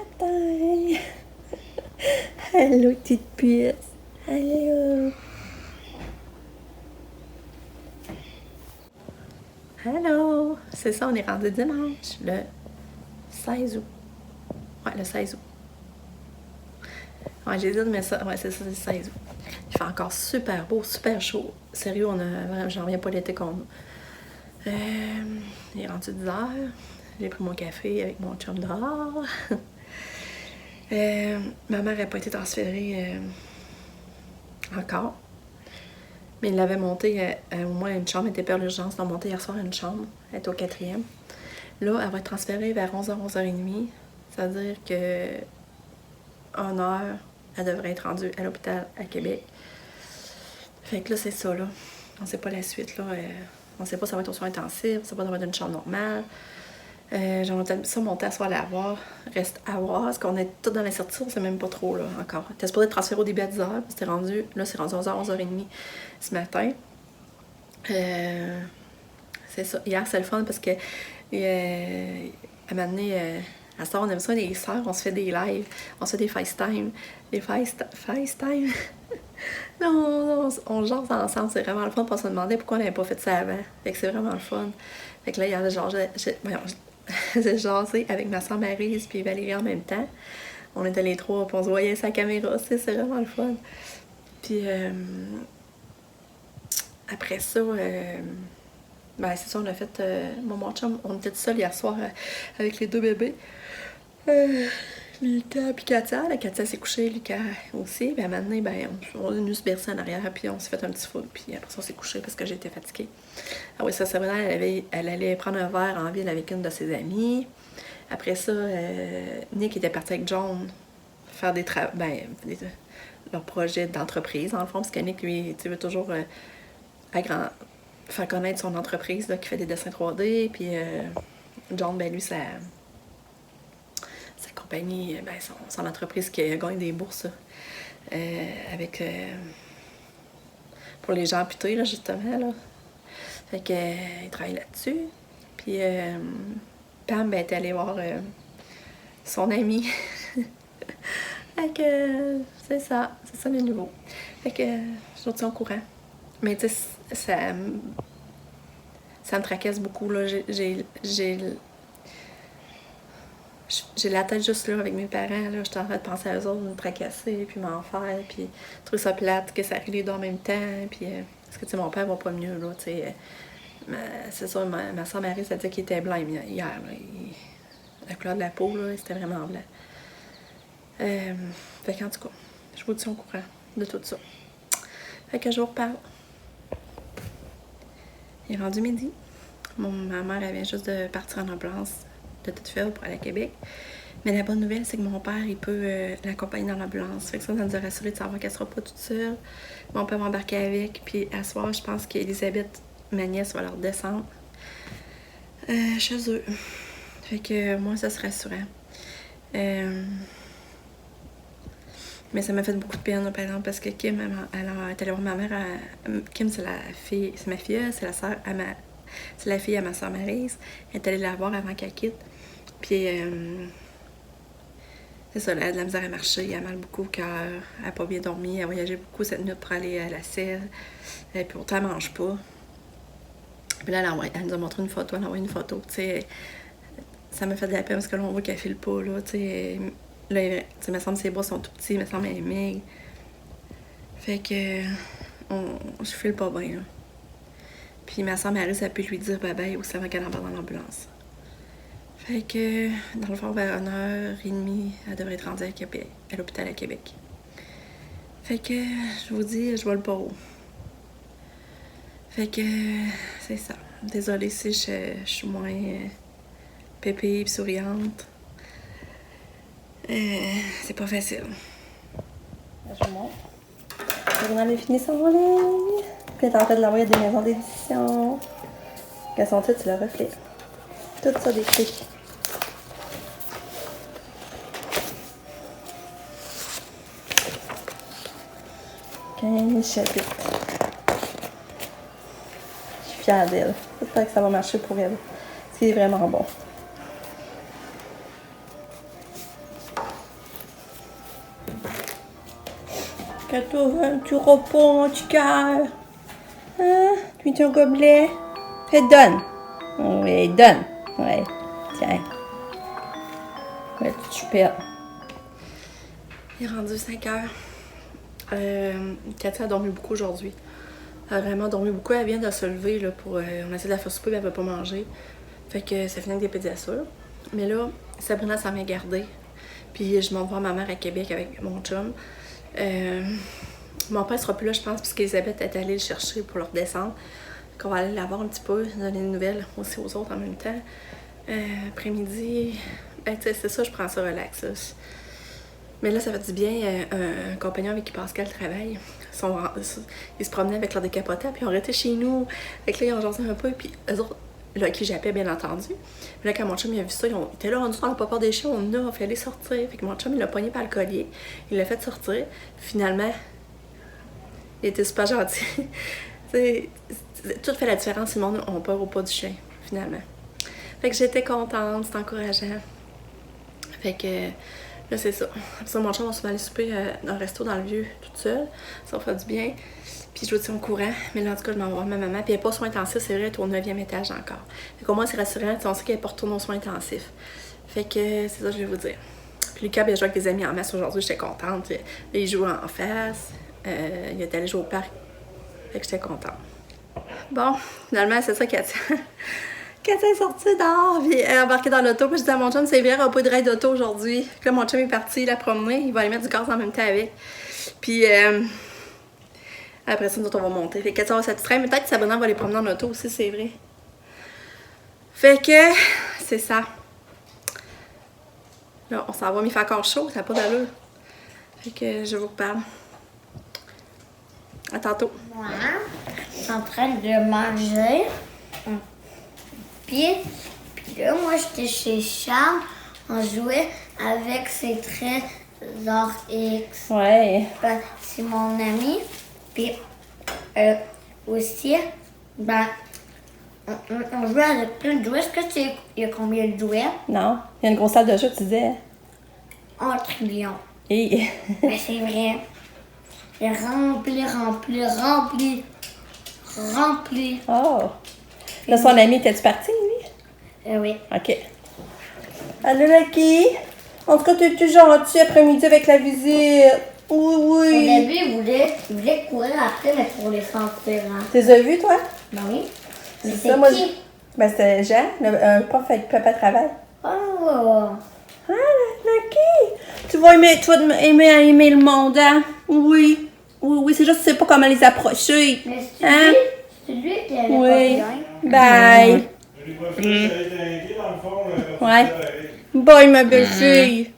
matin! Allô, petite puce! Allô! Allô! C'est ça, on est rendu dimanche, le 16 août. Ouais, le 16 août. Ouais, j'ai dit de mettre ça. Ouais, c'est ça, le 16 août. Il fait encore super beau, super chaud. Sérieux, j'en reviens pas l'été qu'on a. Il est rendu 10 heures. J'ai pris mon café avec mon chum dehors. Ma mère n'a pas été transférée encore. Mais il l'avait monté, au moins une chambre, elle était père d'urgence. Ils l'ont monté hier soir une chambre. Elle est au 4e. Là, elle va être transférée vers 11h, 11h30. Ça veut dire que 1h, elle devrait être rendue à l'hôpital à Québec. Fait que là, c'est ça, là. On sait pas la suite, là. On sait pas si ça va être aux soins intensifs, on sait pas si ça va être une chambre normale. J'aimerais peut-être ça monter à soir à la voir. Reste à voir. Est-ce qu'on est tous dans l'incertitude? On sait même pas trop, là, encore. T'es supposé être transféré au début à 10h, puis c'est rendu 11h, 11h30 ce matin. C'est ça. Hier, c'est le fun parce que à un moment donné, à ce temps, on aime ça, les sœurs, on se fait des lives, on se fait des FaceTime. Les FaceTime? Non, on jase ensemble, c'est vraiment le fun. On se demandait pourquoi on n'avait pas fait ça avant. Fait que c'est vraiment le fun. Fait que là, hier, j'ai jasé avec ma soeur Maryse puis Valérie en même temps. On était les trois, puis on se voyait sa caméra, c'est vraiment le fun. Puis après ça, ben c'est ça, on a fait. Mon chum, on était tout seul hier soir avec les deux bébés. Lucas puis Katia. La Katia s'est couchée, Lucas aussi. Puis à un moment donné, ben, on est venu se bercer en arrière, puis on s'est fait un petit foot. Puis après ça, on s'est couché parce que j'étais fatiguée. Ah oui, ça, c'est vrai, elle allait prendre un verre en ville avec une de ses amies. Après ça, Nick était parti avec John faire leur projet d'entreprise, dans le fond, parce que Nick, lui, tu veut toujours faire connaître son entreprise là, qui fait des dessins 3D. Puis John, ben lui, sa compagnie, ben, son entreprise qui gagne des bourses pour les gens amputés, là, justement. Là. Fait qu'il travaille là-dessus. Puis Pam, ben, est allée voir son ami. Fait que c'est ça le nouveau. Fait que je le tiens au courant. Mais tu sais, ça me tracasse beaucoup, là. J'ai la tête juste là avec mes parents, là. J'étais en train de penser à eux autres, me tracasser, puis m'en faire, puis trouver ça plate, que ça arrive les deux en même temps, puis parce que, tu sais, mon père va pas mieux, là, tu sais. C'est ça, ma soeur Marie, ça dit qu'il était blanc hier, là. La couleur de la peau, là, c'était vraiment blanc. Fait qu'en tout cas, je vous tiens au courant de tout ça. Fait que je vous reparle. Il est rendu midi. Ma mère, elle vient juste de partir en ambulance de toute faite pour aller à Québec. Mais la bonne nouvelle, c'est que mon père, il peut l'accompagner dans l'ambulance. Fait que ça nous a rassuré de savoir qu'elle sera pas toute seule. Mon père va embarquer avec. Puis à soir, je pense qu'Elisabeth, ma nièce, va leur descendre chez eux. Fait que moi, ça serait rassurant. Mais ça m'a fait beaucoup de peine, par exemple, parce que Kim, elle est allée voir ma mère. Kim, c'est ma fille, c'est la fille à ma soeur Maryse. Elle est allée la voir avant qu'elle quitte. Puis, c'est ça, elle a de la misère à marcher, elle a mal beaucoup au cœur, elle n'a pas bien dormi, elle a voyagé beaucoup cette nuit pour aller à la selle. Puis pourtant, elle ne mange pas. Puis là, elle nous a montré une photo, elle a envoyé une photo, tu sais. Ça m'a fait de la peine parce que là, on voit qu'elle file pas, là, tu sais. Là, il me semble que ses bras sont tout petits, il me semble qu'elle est maigre. Fait que je file pas bien, là. Puis ma soeur Marie, ça peut lui dire bye-bye aussi avant qu'elle embarque dans l'ambulance. Fait que, dans le fond, vers 1h30, elle devrait être rendue à l'hôpital à Québec. Fait que, je vous dis, je vole pas haut. Fait que, c'est ça. Désolée si je suis moins pépée et souriante. C'est pas facile. Je vous montre. Le journal est fini son ligne. Puis elle est en train de l'envoyer à des maisons d'édition. Quand son titre, c'est le reflet. Tout ça décrit. 15 chapitres. Je suis fière d'elle. J'espère que ça va marcher pour elle. C'est vraiment bon. Que t'as un petit repos, mon petit cœur. Hein? Tu veux un gobelet? Fais donne. Oui, donne. Ouais. Tiens. Ouais, tu choupette. Il est rendu 5 heures. Katia a dormi beaucoup aujourd'hui. Elle a vraiment dormi beaucoup. Elle vient de se lever là, pour. On essaie de la faire souper, mais elle ne veut pas manger. Fait que ça finit avec des pédiatures. Mais là, Sabrina s'en vient garder. Puis je m'en vais voir ma mère à Québec avec mon chum. Mon père sera plus là, je pense, parce qu'Elisabeth est allée le chercher pour leur descendre. Qu'on va aller la voir un petit peu, donner des nouvelles aussi aux autres en même temps. Après-midi, ben, tu sais, c'est ça, je prends ça relax. Là. Mais là, ça fait du bien. Un compagnon avec qui Pascal travaille, ils se promenaient avec leur décapotable, puis ils ont arrêté chez nous. Fait que là, ils ont jasé un peu, puis eux autres, là, qui j'appelais bien entendu. Mais là, quand mon chum il a vu ça, ils étaient là, on n'a pas peur des chiens, on fait aller sortir. Fait que mon chum, il l'a pogné par le collier, il l'a fait sortir. Finalement, il était super gentil. Tout fait la différence si le monde a peur ou pas du chien, finalement. Fait que j'étais contente, c'était encourageant. Fait que là, c'est ça. Après ça, mon chum, on se va aller souper dans un resto dans le vieux, toute seule. Ça va faire du bien. Puis je vous tiens au courant. Mais là, en tout cas, je m'en vais voir ma maman. Puis elle n'est pas aux soins intensifs, c'est vrai, elle est au 9e étage encore. Fait qu'au moins, c'est rassurant. On sait qu'elle n'est pas retournée aux soins intensifs. Fait que c'est ça que je vais vous dire. Puis Lucas, il a joué avec des amis en masse aujourd'hui, j'étais contente. Là, il joue en face. Il est allé jouer au parc. Fait que j'étais contente. Bon, finalement, c'est ça Katia. Katia est sortie dehors, puis elle est embarquée dans l'auto. Puis je dis à mon chum, c'est vrai, on n'a pas de ride d'auto aujourd'hui. Puis là, mon chum est parti la promener. Il va aller mettre du gaz en même temps avec. Puis après ça, nous autres, on va monter. Fait que Katia va s'attirer. Mais peut-être que Sabrina va les promener en auto aussi, c'est vrai. Fait que c'est ça. Là, on s'en va, mais il fait encore chaud, ça n'a pas d'allure. Fait que je vous reparle. À tantôt. Moi, je suis en train de manger. Puis là, moi, j'étais chez Charles. On jouait avec ses trésors X. Ouais. Ben, c'est mon ami. Puis aussi, ben, on jouait avec plein de jouets. Est-ce que tu sais, il y a combien de jouets? Non, il y a une grosse salle de jeu, tu disais. 1 trillion. Et... Mais c'est vrai. C'est rempli. Oh! Là, son ami, était-tu parti, lui? Oui. OK. Allô, Lucky? En tout cas, t'es gentil après-midi avec la visite. Oui, Au oui. début, il voulait courir après, mais pour les sentir. Hein. Tu les as vus, toi? Ben oui. Mais C'est c'est ça, moi, qui? Ben, c'était Jean, un prof avec Papa Travail. Oh! Ah, Lucky! Tu vas aimer le monde, hein? Oui. Oui, c'est juste que tu sais pas comment les approcher. Mais c'est Hein? lui qui avait Oui. pas bien. Bye. Ouais. Bye, ma belle fille.